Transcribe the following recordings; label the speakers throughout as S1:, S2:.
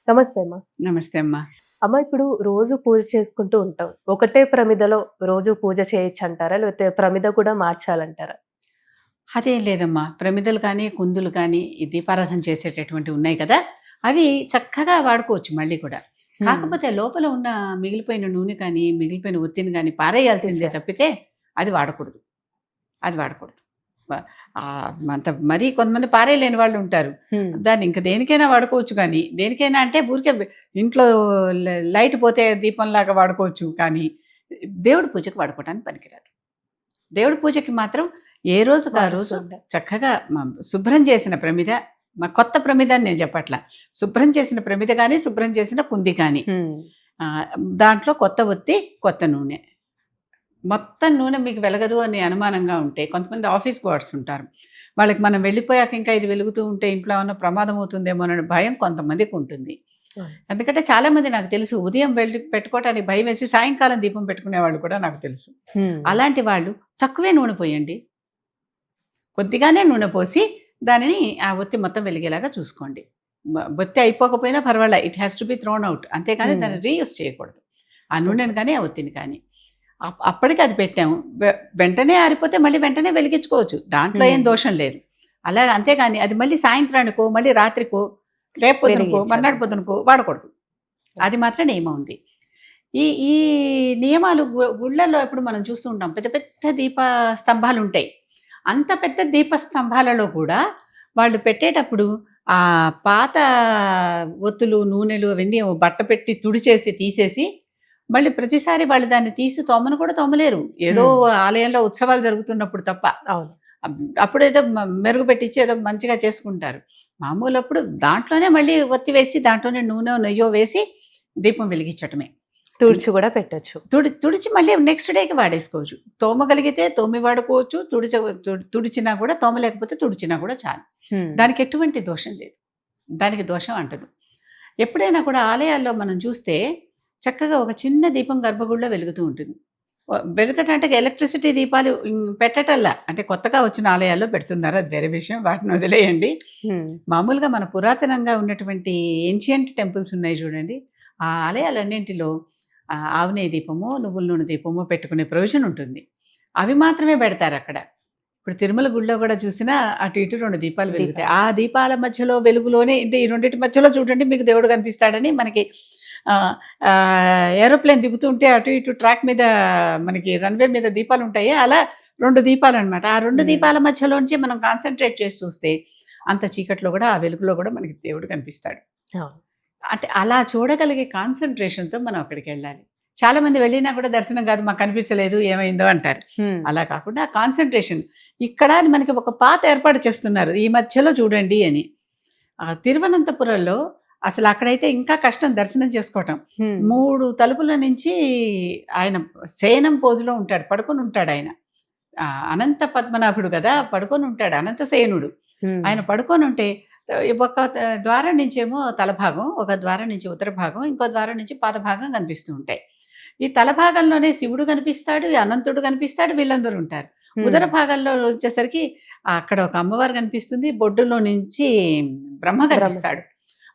S1: నమస్తే అమ్మా.
S2: నమస్తే అమ్మా.
S1: అమ్మ, ఇప్పుడు రోజు పూజ చేసుకుంటూ ఉంటాం. ఒకటే ప్రమిదలో రోజు పూజ చేయొచ్చంటారా? లేకపోతే ప్రమిద కూడా మార్చాలంటారా?
S2: అదేం లేదమ్మా. ప్రమిదలు కానీ, కుందులు కానీ, ఈ దీపారాధన చేసేటటువంటివి ఉన్నాయి కదా! అవి చక్కగా వాడుకోవచ్చు మళ్ళీ కూడా.
S1: హ్మ్.
S2: కాకపోతే లోపల ఉన్న మిగిలిపోయిన నూనె కానీ, మిగిలిపోయిన ఒత్తిని గానీ పారేయాల్సిందే
S1: తీసేయాలి.
S2: తప్పితే అది వాడకూడదు. అది వాడకూడదు. వ అంత మరీ కొంతమంది పారేయలేని వాళ్ళుంటారు.
S1: హ్మ్.
S2: దాన్ని ఇంక దేనికైనా వాడుకోవచ్చు కానీ, దేనికైనా అంటే ఊరికే ఇంట్లో లైట్ పోతే దీపంలాగా వాడుకోవచ్చు కానీ, దేవుడి పూజకి వాడుకోవడానికి పనికిరాదు. దేవుడి పూజకి మాత్రం ఏ రోజుకి ఆ రోజు
S1: మారుస్తుండే.
S2: చక్కగా శుభ్రం చేసిన ప్రమిద, కొత్త ప్రమిద అని నేను చెప్పట్లా. శుభ్రం చేసిన ప్రమిద గానీ, శుభ్రం చేసిన కుంది కానీ,
S1: హ్మ్.
S2: దాంట్లో కొత్త ఒత్తి, కొత్త నూనె. మొత్తం నూనె మీకు వెలగదు అని అనుమానంగా ఉంటే కొంతమంది ఆఫీస్ గోవర్స్ ఉంటారు. వాళ్ళకి మనం వెళ్ళిపోయాక ఇంకా ఇది వెలుగుతూ ఉంటే ఇంట్లో ఏమన్నా ప్రమాదం అవుతుందేమోనని భయం కొంతమందికి ఉంటుంది.
S1: అవును.
S2: ఎందుకంటే చాలామంది నాకు తెలుసు ఉదయం వెళ్ళి పెట్టుకోవటానికి భయమేసి సాయంకాలం దీపం పెట్టుకునేవాళ్ళు కూడా నాకు తెలుసు.
S1: హ్మ్.
S2: అలాంటి వాళ్ళు తక్కువే నూనె పోయండి. కొద్దిగానే నూనె పోసి దానిని ఆ ఒత్తి మొత్తం వెలిగేలాగా చూసుకోండి. బొత్తి అయిపోకపోయినా పర్వాలే. It has to be throne out. అంతేగాని
S1: హ్మ్.
S2: దాన్ని రీయూజ్ చేయకూడదు. ఆ నూనెను
S1: ఓకే.
S2: కానీ, ఆ ఒత్తిని కానీ. అప్పటికి అది పెట్టాము. వెంటనే ఆరిపోతే మళ్ళీ వెంటనే వెలిగించుకోవచ్చు. దాంట్లో ఏం
S1: హ్మ్.
S2: దోషం లేదు. అంతేగాని అది మళ్ళీ సాయంత్రానికో, మళ్ళీ రాత్రికో, రేపు పొద్దునకో, మర్నాడు
S1: వెలిగించాలంటారు.
S2: పొద్దునకో వాడకూడదు. అది మాత్రం నియమం ఉంది. ఈ ఈ నియమాలు గుళ్ళల్లో ఇప్పుడు మనం చూస్తూ ఉంటాం. పెద్ద పెద్ద దీప స్తంభాలుంటాయి. అంత పెద్ద దీప స్తంభాలలో కూడా వాళ్ళు పెట్టేటప్పుడు పాత ఒత్తులు, నూనెలు అవన్నీ ఓ బట్ట పెట్టి తుడిచేసి, తీసేసి మళ్ళీ ప్రతిసారి వాళ్ళు దాన్ని తీసి తోమను కూడా తోమలేరు. ఏదో
S1: హ్మ్.
S2: ఆలయంలో ఉత్సవాలు జరుగుతున్నప్పుడు తప్ప.
S1: అవును.
S2: అప్పుడేదో మెరుగు పెట్టిచ్చి ఏదో మంచిగా చేసుకుంటారు. మామూలప్పుడు దాంట్లోనే మళ్ళీ ఒత్తి వేసి, దాంట్లోనే నూనె, నెయ్యో వేసి దీపం వెలిగించటమే. అన్
S1: తుడిచి కూడా పెట్టొచ్చు.
S2: తుడిచి మళ్ళీ నెక్స్ట్ డేకి వాడేసుకోవచ్చు. తోమగలిగితే తోమి వాడుకోవచ్చు. తుడిచినా కూడా తోమలేకపోతే తుడిచినా కూడా చాలు.
S1: హ్మ్.
S2: దానికి ఎటువంటి దోషం లేదు. దానికి దోషం అంటదు. ఎప్పుడైనా కూడా ఆలయాల్లో మనం చూస్తే చక్కగా ఒక చిన్న దీపం గర్భగుడిలో వెలుగుతూ ఉంటుంది. వెలగటం అంటే ఎలక్ట్రిసిటీ దీపాలు పెట్టటల్లా. అంటే కొత్తగా వచ్చిన ఆలయాల్లో పెడుతున్నారు. అది వేరే విషయం. వాటిని వదిలేయండి.
S1: హ్మ్.
S2: మామూలుగా మన పురాతనంగా ఉన్నటువంటి ఏన్షియంట్ టెంపుల్స్ ఉన్నాయి చూడండి. ఆ ఆలయాలన్నింటిలో ఆవు నెయ్యి దీపమో, నువ్వుల నూనె దీపమో పెట్టుకునే ప్రొవిజన్ ఉంటుంది. అవి మాత్రమే పెడతారక్కడ. ఇప్పుడు తిరుమల గుడిలో కూడా చూసినా అటు ఇటు 2 దీపాలు వెలుగుతాయి.
S1: దీపాలు.
S2: ఆ దీపాల మధ్యలో వెలుగులోనే అంటే ఈ రెండిటి మధ్యలో చూడండి మీకు దేవుడు కనిపిస్తాడని మనకి ఆహ్, ఏరోప్లేన్ దిగుతూ ఉంటే అటు ఇటు ట్రాక్ మీద మనకి రన్‌వే మీద దీపాలుంటాయి. అలా 2 దీపాలనమాట. ఆ 2
S1: హ్మ్.
S2: దీపాల మధ్యలోంచి మనం కాన్సంట్రేట్ చేసి చూస్తే అంత చీకట్లో గూడా, ఆ వెలుగులో గూడా మనకి దేవుడు కనిపిస్తాడు.
S1: అవును.
S2: అంటే అలా చూడగలిగే కాన్సంట్రేషన్‌తో మనం అక్కడికెళ్ళాలి. చాలామంది వెళ్ళినా కూడా దర్శనం కాదు మాకు కనిపించలేదు ఏమైందో అంటారు.
S1: హ్మ్.
S2: అలా కాకుండా కాన్సంట్రేషన్ ఇక్కడ మనకి ఒక పాత ఏర్పాటు చేస్తున్నారు. ఈ మధ్యలో చూడండి అని. తిరువనంతపురంలో అసలు అక్కడైతే ఇంకా కష్టం దర్శనం చేసుకోవటం.
S1: హ్మ్.
S2: 3 తలుపుల నుంచి ఆయన శయనం పోజులో ఉంటాడు. పడుకొని ఉంటాడాయన. అనంత పద్మనాభుడు గదా! పడుకొనుంటాడు. అనంత శయనుడు.
S1: హ్మ్.
S2: ఆయన పడుకొనుంటే ఒక ద్వారం నుంచేమో తల భాగం, ఒక ద్వారం నుంచి ఉత్తర భాగం, ఇంకో ద్వారం నుంచి పాద భాగం కనిపిస్తూ ఉంటాయి. ఈ తల భాగంలోనే శివుడు కనిపిస్తాడు, ఈ అనంతుడు కనిపిస్తాడు, వీళ్ళందరూ ఉంటారు.
S1: హ్మ్.
S2: ఉదర భాగంలో వచ్చేసరికి అక్కడ ఒక అమ్మవారు కనిపిస్తుంది. బొడ్డులో నుంచి బ్రహ్మ
S1: బ్రహ్మచారి.
S2: కనిపిస్తాడు.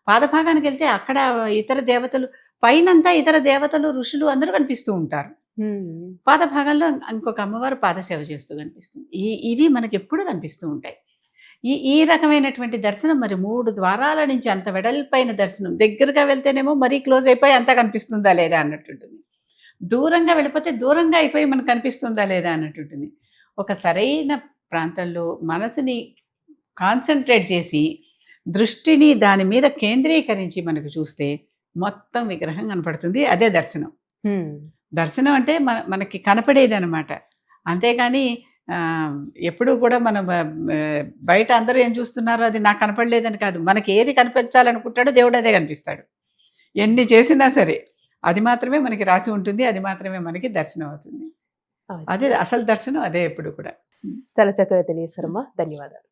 S2: పాద భాగానికెళ్తే అక్కడ ఇతర దేవతలు పైనంతా ఇతర దేవతలు, ఋషులు అందరూ కనిపిస్తూ ఉంటారు.
S1: హ్మ్.
S2: పాద భాగంలో ఇంకొక అమ్మవారు పాదసేవ చేస్తూ కనిపిస్తుంది. ఇవి మనకెప్పుడు కనిపిస్తూ ఉంటాయి. ఈ ఈ రకమైనటువంటి దర్శనం మరి 3 ద్వారాల నుంచి అంత వెడల్పైన దర్శనం. దగ్గరగా వెళ్తేనేమో మరీ క్లోజ్ అయిపోయి అంతా కనిపిస్తుందా లేదా అన్నట్టుంటుంది. దూరంగా వెళ్ళిపోతే దూరంగా అయిపోయి మనకు కనిపిస్తుందా లేదా అన్నట్టుంటుంది. ఒక సరైన ప్రాంతంలో మనసుని కాన్సంట్రేట్ చేసి, దృష్టిని దాని మీద కేంద్రీకరించి మనకు చూస్తే మొత్తం విగ్రహం కనపడుతుంది. అదే దర్శనం.
S1: హ్మ్.
S2: దర్శనం అంటే మనకి కనపడేదనమాట. అంతేగాని ఆహ్, ఎప్పుడూ కూడా మనం బయట అందరూ ఏం చూస్తున్నారో అది నాకు కనపడలేదని కాదు. మనకి ఏది కనిపించాలనుకుంటాడో దేవుడు అదే కనిపిస్తాడు. ఎన్ని చేసినా సరే. అది మాత్రమే మనకి రాసి ఉంటుంది. అది మాత్రమే మనకి దర్శనం అవుతుంది.
S1: అవును.
S2: అదే అసలు దర్శనం అదే ఎప్పుడు కూడా. హ్మ్.
S1: చాలా చక్కగా తెలియజేశారమ్మా. ధన్యవాదాలు.